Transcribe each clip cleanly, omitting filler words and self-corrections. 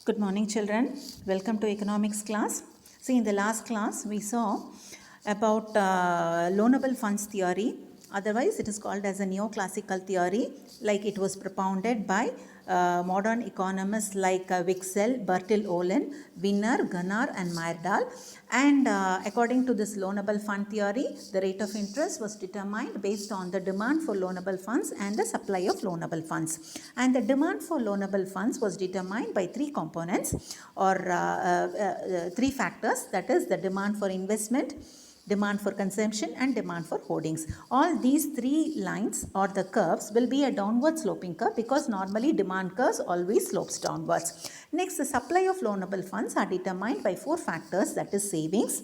Good morning, children. Welcome to economics class. See, in the last class, we saw about loanable funds theory. Otherwise, it is called as a neoclassical theory, like it was propounded by modern economists like Wicksell, Bertil Ohlin, Wiener, Gunnar, and Myrdal. And according to this loanable fund theory, the rate of interest was determined based on the demand for loanable funds and the supply of loanable funds. And the demand for loanable funds was determined by three components or three factors, that is the demand for investment, demand for consumption and demand for holdings. All these three lines or the curves will be a downward sloping curve because normally demand curves always slopes downwards. Next, the supply of loanable funds are determined by four factors, that is savings,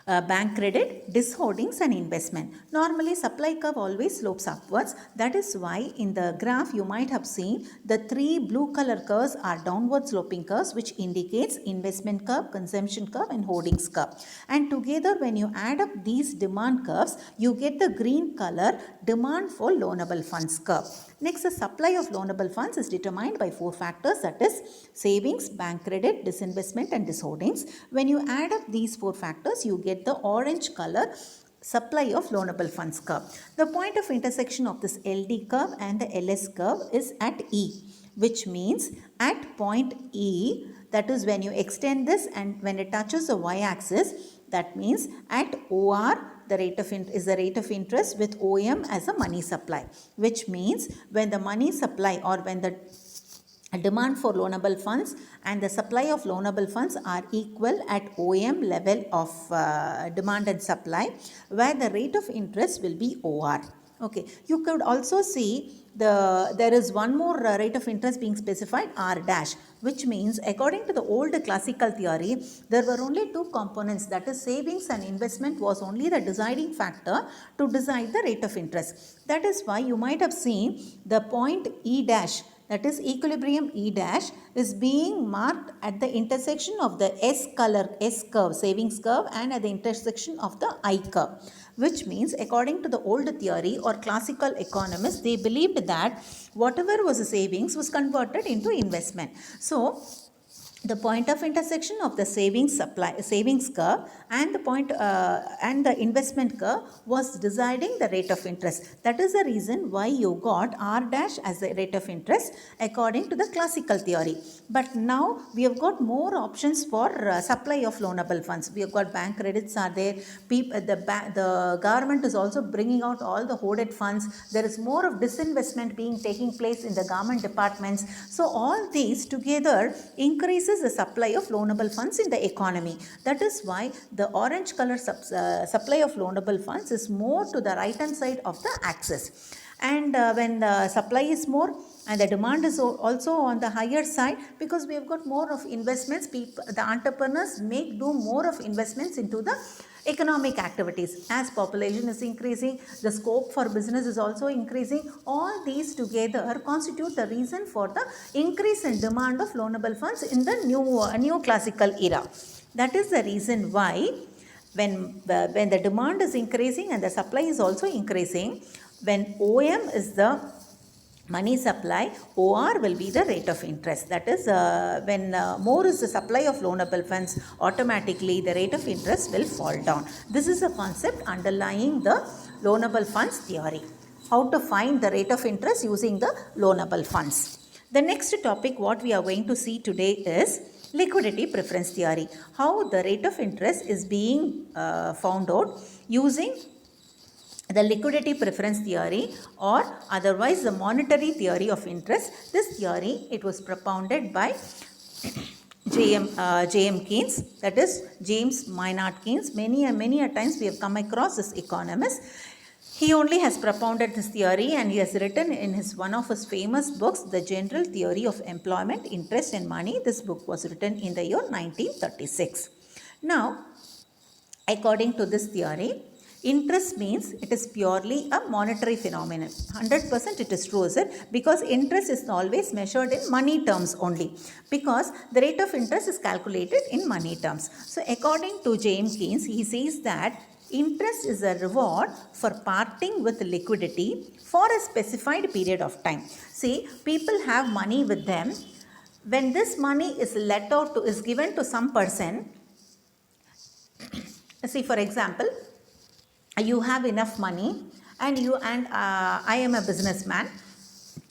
bank credit, disholdings and investment. Normally supply curve always slopes upwards. That is why in the graph you might have seen the three blue color curves are downward sloping curves, which indicates investment curve, consumption curve and holdings curve. And together when you add up these demand curves, you get the green color demand for loanable funds curve. Next, the supply of loanable funds is determined by four factors, that is savings, bank credit, disinvestment and disholdings. When you add up these four factors, you get the orange color supply of loanable funds curve. The point of intersection of this LD curve and the LS curve is at E, which means at point E, that is when you extend this and when it touches the y-axis, that means at OR the rate of is the rate of interest with OM as a money supply, which means when the money supply or when the demand for loanable funds and the supply of loanable funds are equal at OM level of demand and supply, where the rate of interest will be OR. Okay, you could also see there is one more rate of interest being specified, R dash, which means according to the old classical theory, there were only two components, that is savings and investment was only the deciding factor to decide the rate of interest. That is why you might have seen the point E dash, that is equilibrium E dash, is being marked at the intersection of the S curve, savings curve, and at the intersection of the I curve. Which means according to the old theory or classical economists, they believed that whatever was a savings was converted into investment. So the point of intersection of the savings curve and the point and the investment curve was deciding the rate of interest. That is the reason why you got R dash as the rate of interest according to the classical theory. But now we have got more options for supply of loanable funds. We have got bank credits are there. The government is also bringing out all the hoarded funds. There is more of disinvestment taking place in the government departments. So all these together increases the supply of loanable funds in the economy. That is why the orange color supply of loanable funds is more to the right hand side of the axis. And when the supply is more and the demand is also on the higher side, because we have got more of investments, the entrepreneurs do more of investments into the economic activities. As population is increasing, the scope for business is also increasing. All these together constitute the reason for the increase in demand of loanable funds in the neoclassical era. That is the reason why when the demand is increasing and the supply is also increasing, when OM is the money supply, OR will be the rate of interest. That is when more is the supply of loanable funds, automatically the rate of interest will fall down. This is a concept underlying the loanable funds theory. How to find the rate of interest using the loanable funds. The next topic what we are going to see today is liquidity preference theory. How the rate of interest is being found out using the liquidity preference theory or otherwise the monetary theory of interest. This theory, it was propounded by J.M. Keynes, that is James Maynard Keynes. Many a times we have come across this economist. He only has propounded this theory and he has written in one of his famous books, The General Theory of Employment, Interest and Money. This book was written in the year 1936. Now, according to this theory, interest means it is purely a monetary phenomenon. 100% it is true, sir, because interest is always measured in money terms only, because the rate of interest is calculated in money terms. So according to James Keynes, he says that interest is a reward for parting with liquidity for a specified period of time. See, people have money with them when this money is let out to, is given to some person, see for example, you have enough money and I am a businessman.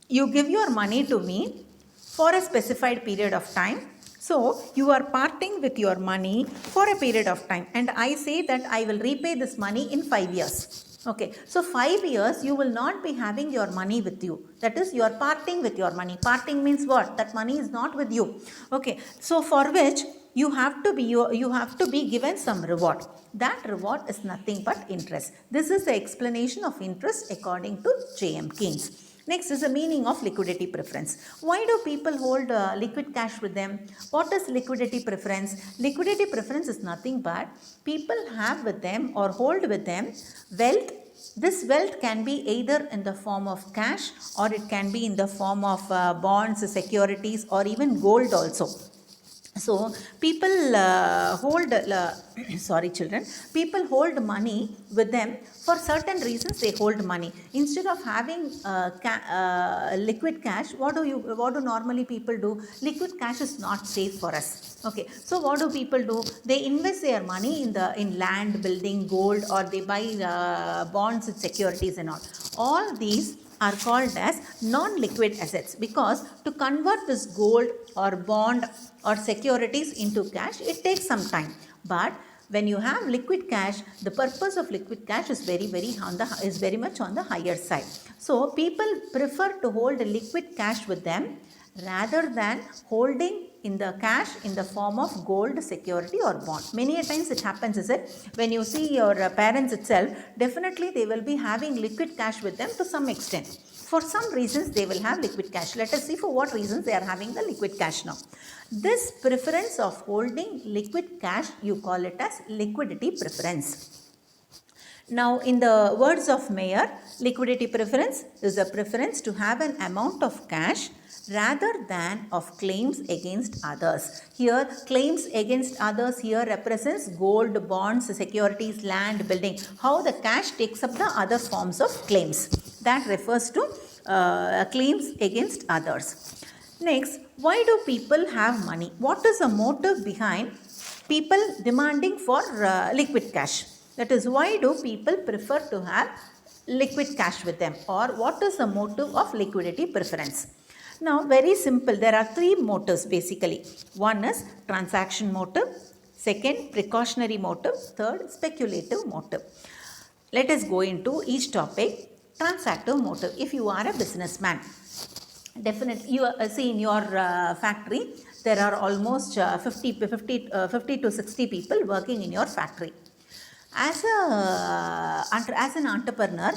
You give your money to me for a specified period of time. So you are parting with your money for a period of time, and I say that I will repay this money in 5 years. Okay, so 5 years you will not be having your money with you. That is, you are parting with your money. Parting means what? That money is not with you. Okay, so for which you have to be given some reward. That reward is nothing but interest. This is the explanation of interest according to J.M. Keynes. Next is the meaning of liquidity preference. Why do people hold liquid cash with them? What is liquidity preference? Liquidity preference is nothing but people have with them or hold with them wealth. This wealth can be either in the form of cash, or it can be in the form of bonds, securities, or even gold also. So people sorry children, people hold money with them for certain reasons. They hold money instead of having liquid cash. What do normally people do? Liquid cash is not safe for us. Okay, so what do people do? They invest their money in land, building, gold, or they buy bonds with securities and all. All these are called as non-liquid assets, because to convert this gold or bond or securities into cash, it takes some time. But when you have liquid cash, the purpose of liquid cash is very much on the higher side. So people prefer to hold a liquid cash with them rather than holding in the cash in the form of gold, security, or bond. Many a times it happens, is it? When you see your parents itself, definitely they will be having liquid cash with them to some extent. For some reasons they will have liquid cash. Let us see for what reasons they are having the liquid cash now. This preference of holding liquid cash, you call it as liquidity preference. Now, in the words of Mayer, liquidity preference is a preference to have an amount of cash rather than of claims against others. Here, claims against others here represents gold, bonds, securities, land, building. How the cash takes up the other forms of claims. That refers to claims against others. Next, why do people have money? What is the motive behind people demanding for liquid cash? That is, why do people prefer to have liquid cash with them, or what is the motive of liquidity preference? Now, very simple. There are three motives basically. One is transaction motive, second precautionary motive, third speculative motive. Let us go into each topic. Transactive motive. If you are a businessman, definitely you see in your factory there are almost 50 to 60 people working in your factory. As an entrepreneur,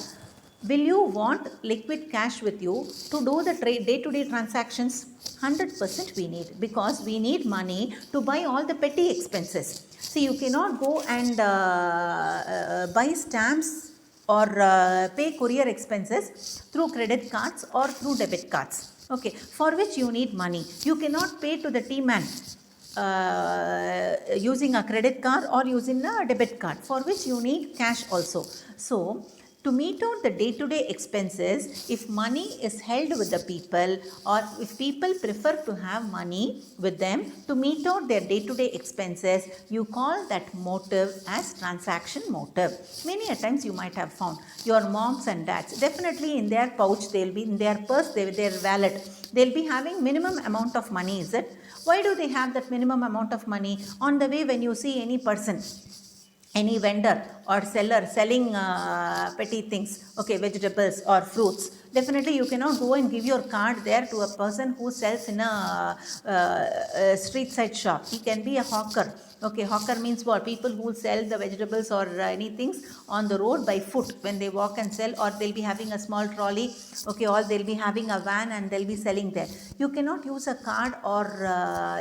will you want liquid cash with you to do the day-to-day transactions? 100% we need, because we need money to buy all the petty expenses. See, you cannot go and buy stamps or pay courier expenses through credit cards or through debit cards. Okay, for which you need money. You cannot pay to the T-man using a credit card or using a debit card, for which you need cash also. So, to meet out the day-to-day expenses, if money is held with the people, or if people prefer to have money with them to meet out their day-to-day expenses, you call that motive as transaction motive. Many a times you might have found your moms and dads, definitely in their pouch, they'll be in their purse, their wallet, they'll be having minimum amount of money, is it? Why do they have that minimum amount of money? On the way, when you see any person, any vendor or seller selling petty things, okay, vegetables or fruits, definitely you cannot go and give your card there to a person who sells in a street side shop. He can be a hawker. Okay, hawker means what? People who sell the vegetables or anything on the road by foot when they walk and sell, or they'll be having a small trolley, okay, or they'll be having a van and they'll be selling there. You cannot use a card or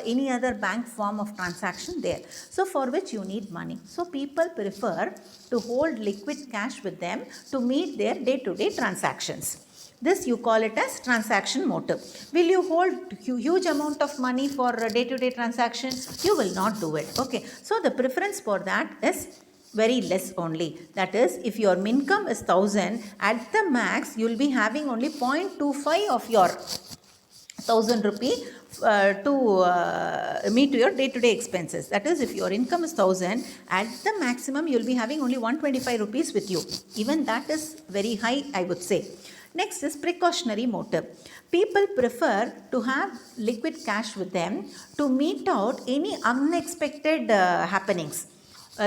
any other bank form of transaction there. So, for which you need money. So, people prefer to hold liquid cash with them to meet their day-to-day transactions. This you call it as transaction motive. Will you hold huge amount of money for a day-to-day transaction? You will not do it. Okay. So, the preference for that is very less only. That is, if your income is 1000, at the max you will be having only 0.25 of your 1000 rupee to meet your day-to-day expenses. That is, if your income is 1000, at the maximum you will be having only 125 rupees with you. Even that is very high, I would say. Next is precautionary motive. People prefer to have liquid cash with them to meet out any unexpected happenings.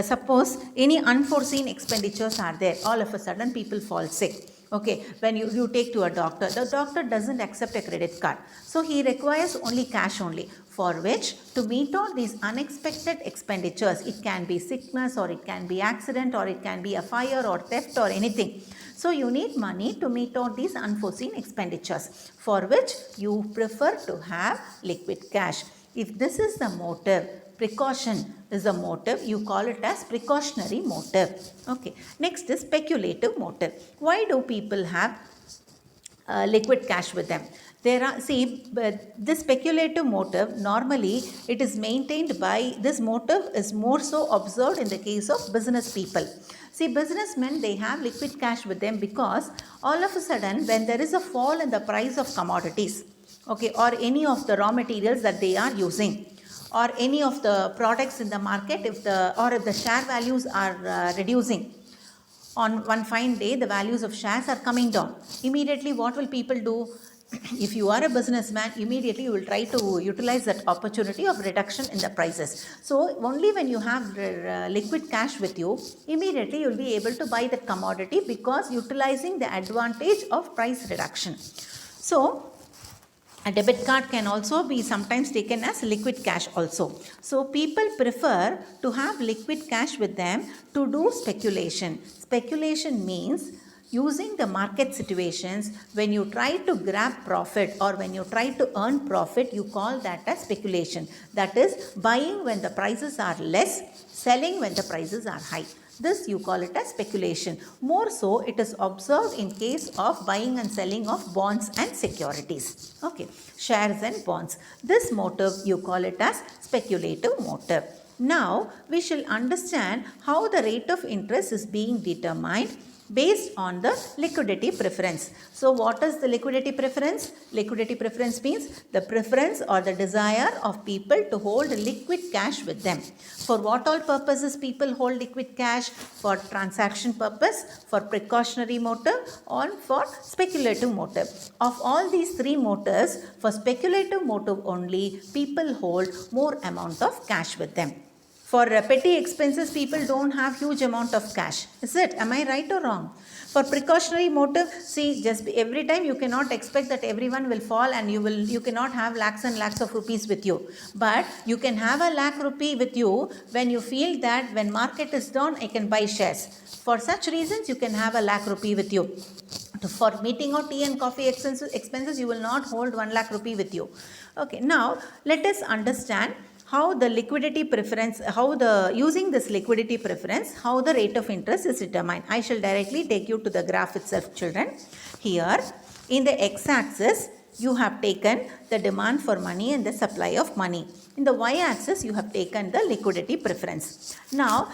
Suppose any unforeseen expenditures are there, all of a sudden people fall sick. Okay, when you take to a doctor, the doctor doesn't accept a credit card. So he requires only cash only, for which to meet all these unexpected expenditures, it can be sickness or it can be accident or it can be a fire or theft or anything. So you need money to meet all these unforeseen expenditures, for which you prefer to have liquid cash. If this is the motive, precaution is a motive, you call it as precautionary motive. Okay. Next is speculative motive. Why do people have liquid cash with them? There are, see, this speculative motive, normally it is maintained by, this motive is more so observed in the case of business people. See, businessmen, they have liquid cash with them because all of a sudden when there is a fall in the price of commodities, okay, or any of the raw materials that they are using, or any of the products in the market, if the share values are reducing, on one fine day the values of shares are coming down, immediately what will people do? If you are a businessman, immediately you will try to utilize that opportunity of reduction in the prices. So only when you have liquid cash with you, immediately you will be able to buy that commodity, because utilizing the advantage of price reduction. So a debit card can also be sometimes taken as liquid cash also. So people prefer to have liquid cash with them to do speculation. Speculation means using the market situations, when you try to grab profit or when you try to earn profit, you call that as speculation. That is, buying when the prices are less, selling when the prices are high. This you call it as speculation. More so, it is observed in case of buying and selling of bonds and securities. Okay, shares and bonds. This motive you call it as speculative motive. Now, we shall understand how the rate of interest is being determined based on the liquidity preference. So what is the liquidity preference? Liquidity preference means the preference or the desire of people to hold liquid cash with them. For what all purposes people hold liquid cash? For transaction purpose, for precautionary motive, or for speculative motive. Of all these three motives, for speculative motive only, people hold more amount of cash with them. For petty expenses, people don't have huge amount of cash. Is it? Am I right or wrong? For precautionary motive, see, just every time you cannot expect that everyone will fall, and you cannot have lakhs and lakhs of rupees with you. But you can have a lakh rupee with you when you feel that when market is down, I can buy shares. For such reasons, you can have a lakh rupee with you. For meeting or tea and coffee expenses, you will not hold 1 lakh rupee with you. Okay, now let us understand how the liquidity preference, using this liquidity preference, how the rate of interest is determined. I shall directly take you to the graph itself, children. Here, in the x-axis, you have taken the demand for money and the supply of money. In the y-axis, you have taken the liquidity preference. Now,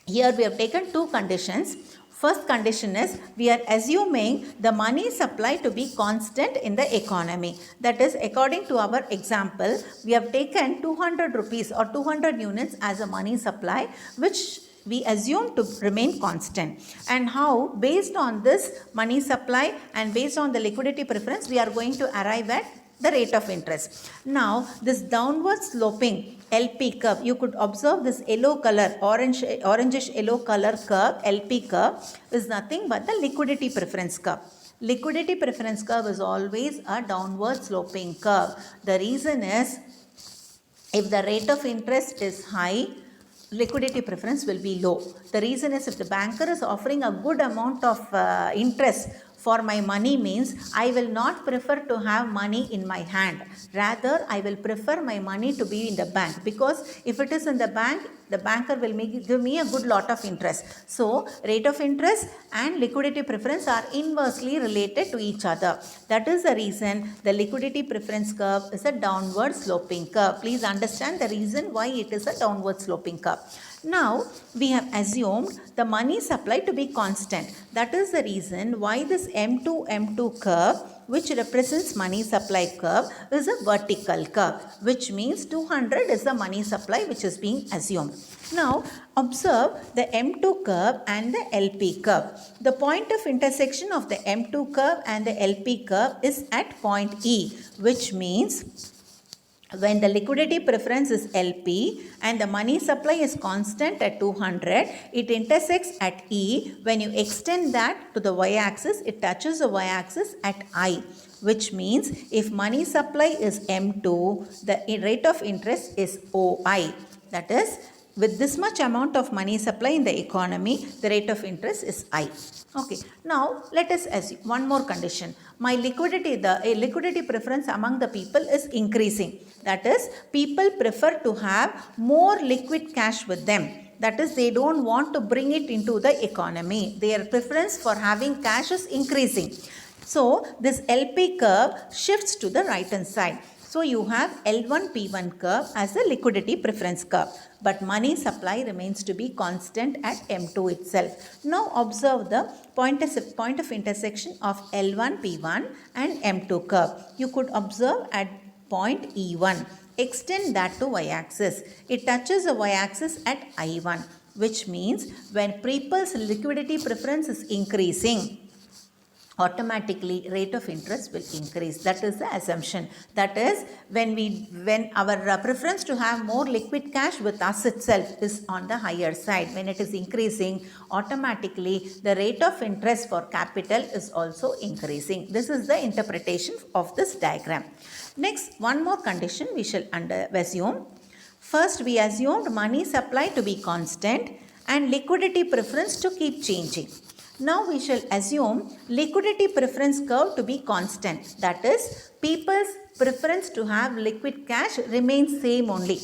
here we have taken two conditions. First condition is, we are assuming the money supply to be constant in the economy. That is, according to our example, we have taken 200 rupees or 200 units as a money supply, which we assume to remain constant. And how, based on this money supply and based on the liquidity preference, we are going to arrive at the rate of interest. Now, this downward sloping LP curve, you could observe this yellow color, orangish yellow color curve, LP curve, is nothing but the liquidity preference curve. Liquidity preference curve is always a downward sloping curve. The reason is, if the rate of interest is high, liquidity preference will be low. The reason is, if the banker is offering a good amount of interest for my money, means I will not prefer to have money in my hand. Rather, I will prefer my money to be in the bank, because if it is in the bank, the banker will give me a good lot of interest. So, rate of interest and liquidity preference are inversely related to each other. That is the reason the liquidity preference curve is a downward sloping curve. Please understand the reason why it is a downward sloping curve. Now, we have assumed the money supply to be constant. That is the reason why this M2 curve which represents money supply curve is a vertical curve, which means 200 is the money supply which is being assumed. Now observe the M2 curve and the LP curve. The point of intersection of the M2 curve and the LP curve is at point E, which means when the liquidity preference is LP and the money supply is constant at 200, it intersects at E. When you extend that to the y-axis, it touches the y-axis at I, which means if money supply is M2, the rate of interest is OI. That is, with this much amount of money supply in the economy, the rate of interest is I. Okay, now let us assume one more condition. My liquidity, the liquidity preference among the people is increasing. That is, people prefer to have more liquid cash with them. That is, they don't want to bring it into the economy. Their preference for having cash is increasing. So, this LP curve shifts to the right hand side. So, you have L1 P1 curve as a liquidity preference curve. But money supply remains to be constant at M2 itself. Now, observe the point of intersection of L1 P1 and M2 curve. You could observe at point E1. Extend that to y-axis. It touches the y-axis at I1, which means when people's liquidity preference is increasing, automatically rate of interest will increase. That is the assumption. That is, when our preference to have more liquid cash with us itself is on the higher side, when it is increasing, automatically the rate of interest for capital is also increasing. This is the interpretation of this diagram. Next, one more condition we shall assume. First, we assumed money supply to be constant and liquidity preference to keep changing. Now we shall assume liquidity preference curve to be constant. That is, people's preference to have liquid cash remains same only.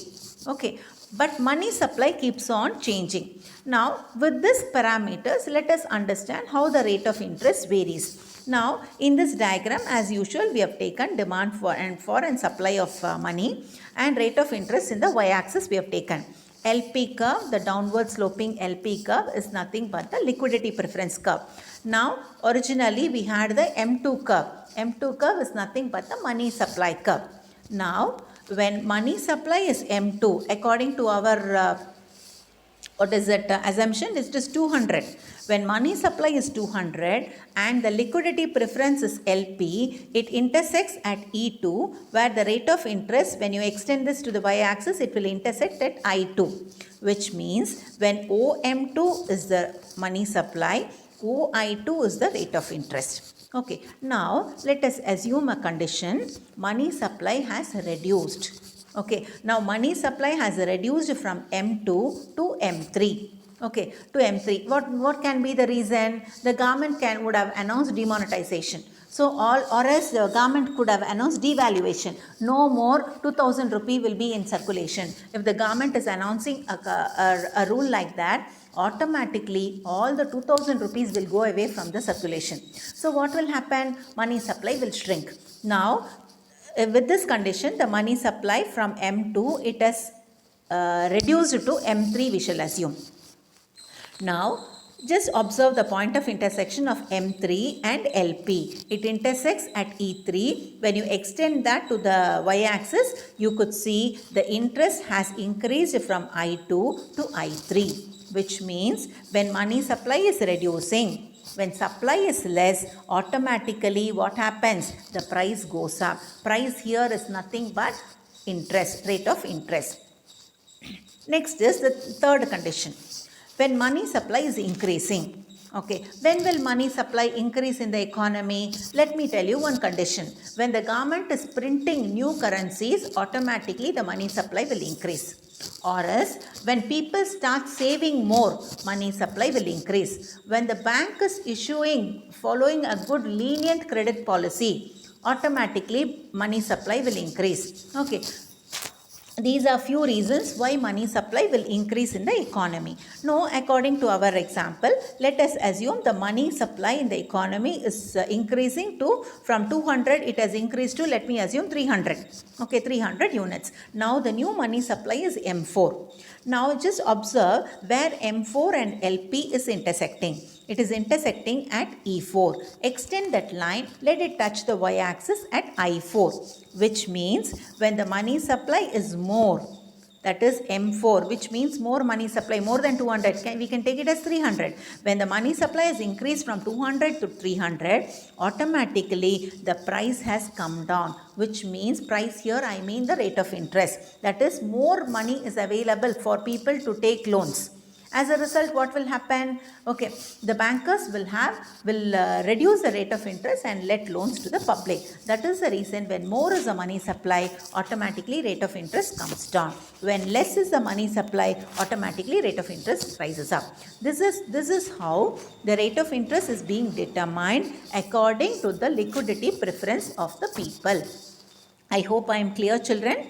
Okay, but money supply keeps on changing. Now with these parameters, let us understand how the rate of interest varies. Now in this diagram, as usual, we have taken demand for and supply of money and rate of interest in the y-axis we have taken. LP curve, the downward sloping LP curve is nothing but the liquidity preference curve. Now, originally we had the M2 curve. M2 curve is nothing but the money supply curve. Now, when money supply is M2, according to our assumption, it is 200. When money supply is 200 and the liquidity preference is LP, it intersects at E2, where the rate of interest, when you extend this to the y-axis, it will intersect at I2, which means when OM2 is the money supply, OI2 is the rate of interest. Okay, now let us assume a condition. Money supply has reduced. Okay, now money supply has reduced from M2 to M3. Okay, to M3. What can be the reason? The government would have announced demonetization. So, or else the government could have announced devaluation. No more 2000 rupee will be in circulation. If the government is announcing a rule like that, automatically all the 2000 rupees will go away from the circulation. So, what will happen? Money supply will shrink. Now, with this condition, the money supply from M2, it has reduced to M3, we shall assume. Now, just observe the point of intersection of M3 and LP. It intersects at E3. When you extend that to the y-axis, you could see the interest has increased from I2 to I3, which means when money supply is reducing, when supply is less, automatically what happens? The price goes up. Price here is nothing but interest, rate of interest. Next is the third condition. When money supply is increasing. Okay, when will money supply increase in the economy? Let me tell you one condition. When the government is printing new currencies, automatically the money supply will increase. Or else, when people start saving more, money supply will increase. When the bank is following a good lenient credit policy, automatically money supply will increase. Okay. These are few reasons why money supply will increase in the economy. Now, according to our example, let us assume the money supply in the economy is increasing to, from 200, it has increased to, let me assume 300. Okay, 300 units. Now, the new money supply is M4. Now, just observe where M4 and LP is intersecting. It is intersecting at E4. Extend that line, let it touch the y-axis at I4, which means when the money supply is more, that is M4, which means more money supply, more than 200, we can take it as 300. When the money supply is increased from 200 to 300, automatically the price has come down, which means price here I mean the rate of interest. That is, more money is available for people to take loans. As a result, what will happen? Okay, the bankers will reduce the rate of interest and let loans to the public. That is the reason when more is the money supply, automatically rate of interest comes down. When less is the money supply, automatically rate of interest rises up. This is how the rate of interest is being determined according to the liquidity preference of the people. I hope I am clear, children.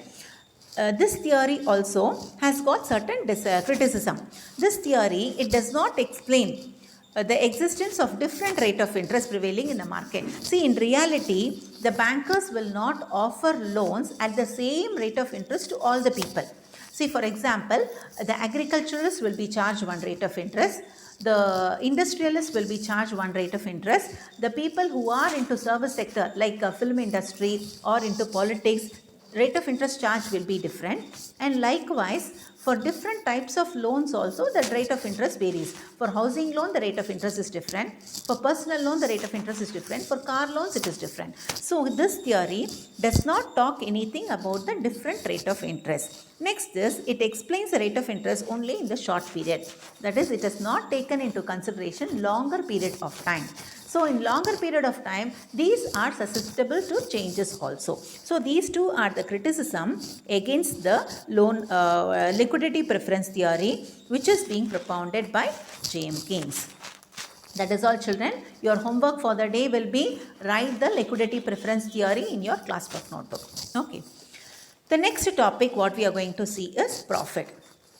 This theory also has got certain criticism. This theory, it does not explain the existence of different rate of interest prevailing in the market. See, in reality, the bankers will not offer loans at the same rate of interest to all the people. See, for example, the agriculturists will be charged one rate of interest. The industrialists will be charged one rate of interest. The people who are into service sector like film industry or into politics, rate of interest charge will be different, and likewise for different types of loans also the rate of interest varies. For housing loan the rate of interest is different, for personal loan the rate of interest is different, for car loans it is different. So this theory does not talk anything about the different rate of interest. Next is, it explains the rate of interest only in the short period. That is, it has not taken into consideration longer period of time. So in longer period of time, these are susceptible to changes also. So these two are the criticism against the loan liquidity preference theory, which is being propounded by James Keynes. That is all, children. Your homework for the day will be write the liquidity preference theory in your classwork notebook. Okay. The next topic what we are going to see is profit.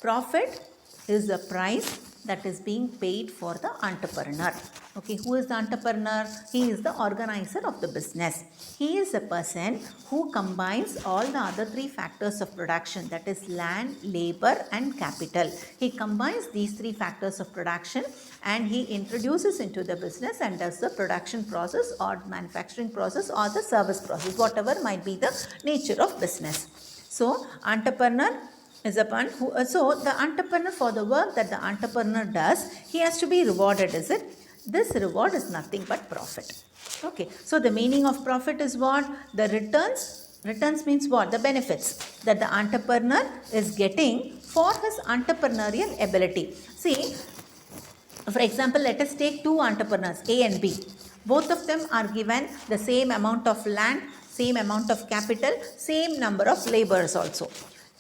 Profit is the price that is being paid for the entrepreneur. Okay, who is the entrepreneur? He is the organizer of the business. He is a person who combines all the other three factors of production, that is land, labor and capital. He combines these three factors of production and he introduces into the business and does the production process or manufacturing process or the service process, whatever might be the nature of business. So, entrepreneur is a one who, so the entrepreneur, for the work that the entrepreneur does, he has to be rewarded, is it? This reward is nothing but profit. Okay, so the meaning of profit is what? The returns means what? The benefits that the entrepreneur is getting for his entrepreneurial ability. See, for example, let us take two entrepreneurs, A and B. Both of them are given the same amount of land, same amount of capital, same number of laborers also.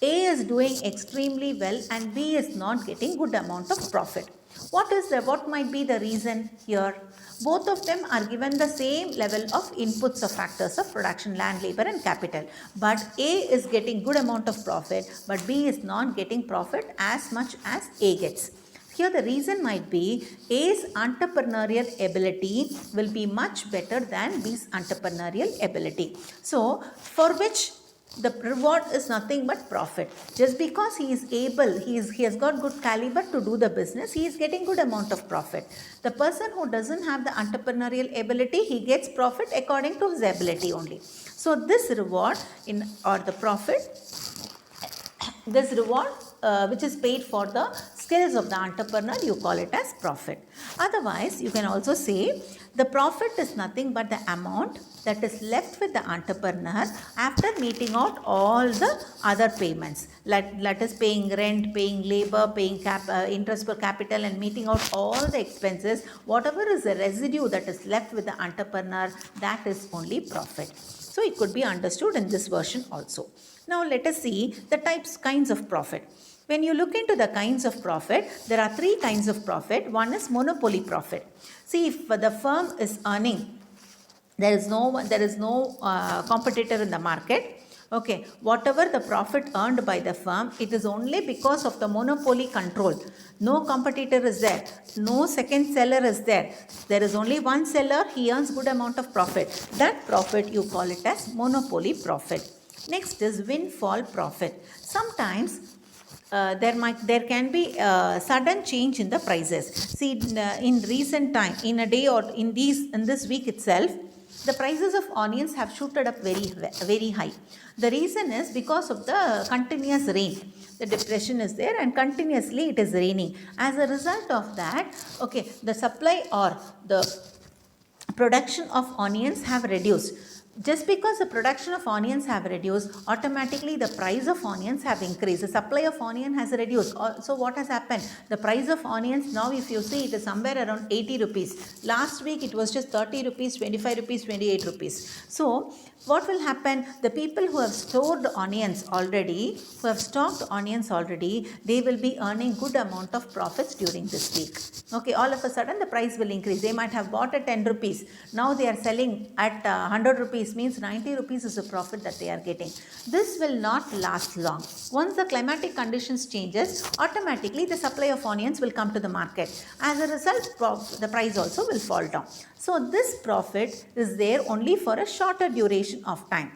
A is doing extremely well and B is not getting good amount of profit. What might be the reason here? Both of them are given the same level of inputs of factors of production, land, labor and capital. But A is getting good amount of profit, but B is not getting profit as much as A gets. Here the reason might be A's entrepreneurial ability will be much better than B's entrepreneurial ability. So, for which the reward is nothing but profit. Just because he is able, he has got good caliber to do the business, he is getting good amount of profit. The person who doesn't have the entrepreneurial ability, he gets profit according to his ability only. So this reward or the profit, this reward which is paid for the skills of the entrepreneur, you call it as profit. Otherwise, you can also say the profit is nothing but the amount that is left with the entrepreneur after meeting out all the other payments. Let us paying rent, paying labor, paying interest per capital and meeting out all the expenses. Whatever is the residue that is left with the entrepreneur, that is only profit. So it could be understood in this version also. Now let us see the kinds of profit. When you look into the kinds of profit, there are three kinds of profit. One is monopoly profit. See, if the firm is earning, there is no competitor in the market. Okay, whatever the profit earned by the firm, it is only because of the monopoly control. No competitor is there. No second seller is there. There is only one seller. He earns good amount of profit. That profit you call it as monopoly profit. Next is windfall profit. Sometimes there can be sudden change in the prices. See, in recent time, in a day or in this week itself, the prices of onions have shooted up very high. The reason is because of the continuous rain. The depression is there and continuously it is raining. As a result of that, okay, the supply or the production of onions have reduced. Just because the production of onions have reduced, automatically the price of onions have increased. The supply of onion has reduced. So what has happened? The price of onions now, if you see, it is somewhere around 80 rupees. Last week it was just 30 rupees, 25 rupees, 28 rupees. So what will happen? The people who have stored onions already, who have stocked onions already, they will be earning good amount of profits during this week. Okay, all of a sudden the price will increase. They might have bought at 10 rupees. Now they are selling at 100 rupees, means 90 rupees is the profit that they are getting. This will not last long. Once the climatic conditions changes, automatically the supply of onions will come to the market. As a result, the price also will fall down. So this profit is there only for a shorter duration of time.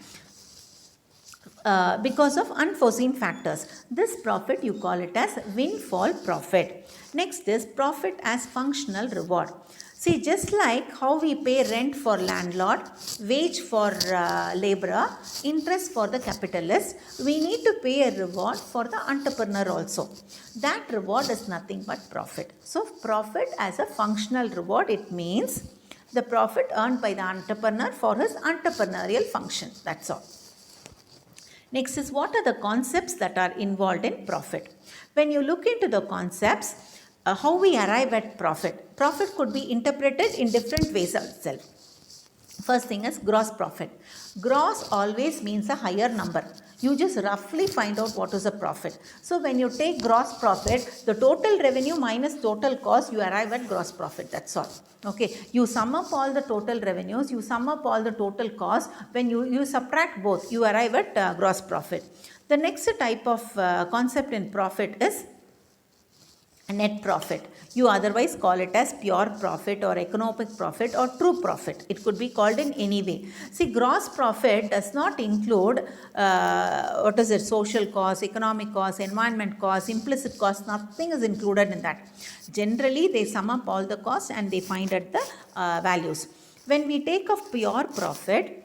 Because of unforeseen factors. This profit you call it as windfall profit. Next is profit as functional reward. See, just like how we pay rent for landlord, wage for laborer, interest for the capitalist, we need to pay a reward for the entrepreneur also. That reward is nothing but profit. So profit as a functional reward, it means the profit earned by the entrepreneur for his entrepreneurial function. That's all. Next is, what are the concepts that are involved in profit? When you look into the concepts, how we arrive at profit. Profit could be interpreted in different ways itself. First thing is gross profit. Gross always means a higher number. You just roughly find out what is the profit. So when you take gross profit, the total revenue minus total cost, you arrive at gross profit. That's all. Okay. You sum up all the total revenues, you sum up all the total costs. When you subtract both, you arrive at gross profit. The next type of concept in profit is net profit. You otherwise call it as pure profit or economic profit or true profit. It could be called in any way. See, gross profit does not include social cost, economic cost, environment cost, implicit cost. Nothing is included in that. Generally, they sum up all the costs and they find out the values. When we take off pure profit,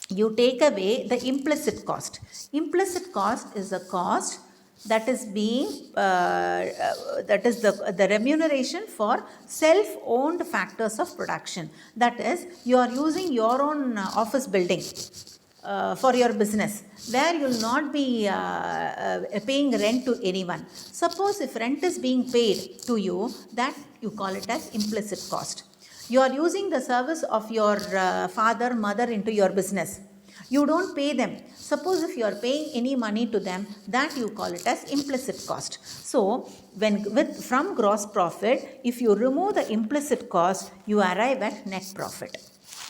you take away the implicit cost. Implicit cost is the cost that is being that is the remuneration for self-owned factors of production. That is, you are using your own office building for your business, where you will not be paying rent to anyone. Suppose if rent is being paid to you, that you call it as implicit cost. You are using the service of your father, mother into your business. You don't pay them. Suppose if you are paying any money to them, that you call it as implicit cost. So, from gross profit, if you remove the implicit cost, you arrive at net profit.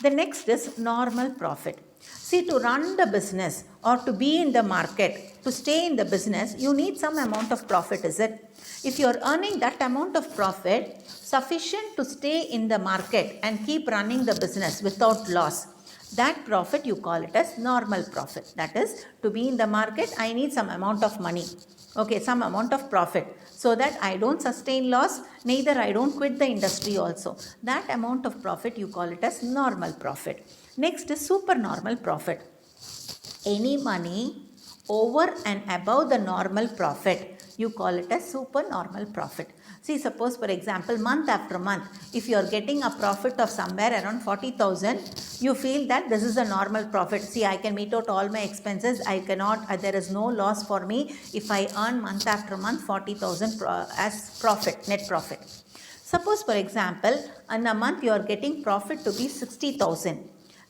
The next is normal profit. See, to run the business or to be in the market, to stay in the business, you need some amount of profit, is it? If you are earning that amount of profit sufficient to stay in the market and keep running the business without loss, that profit you call it as normal profit. That is, to be in the market, I need some amount of money. Okay, some amount of profit, so that I don't sustain loss, neither I don't quit the industry also. That amount of profit you call it as normal profit. Next is supernormal profit. Any money over and above the normal profit, you call it as supernormal profit. See, suppose for example, month after month, if you are getting a profit of somewhere around 40,000, you feel that this is a normal profit. See, I can meet out all my expenses. I cannot, there is no loss for me if I earn month after month 40,000 as profit, net profit. Suppose for example, in a month you are getting profit to be 60,000.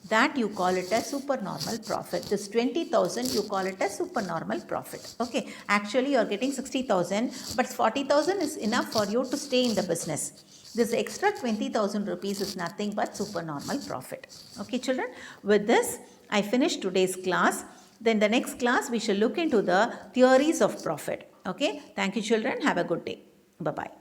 That you call it as supernormal profit. This 20,000 you call it as supernormal profit. Okay, actually you are getting 60,000, but 40,000 is enough for you to stay in the business. This extra 20,000 rupees is nothing but supernormal profit. Okay, children, with this I finish today's class. Then the next class we shall look into the theories of profit. Okay, thank you children. Have a good day. Bye-bye.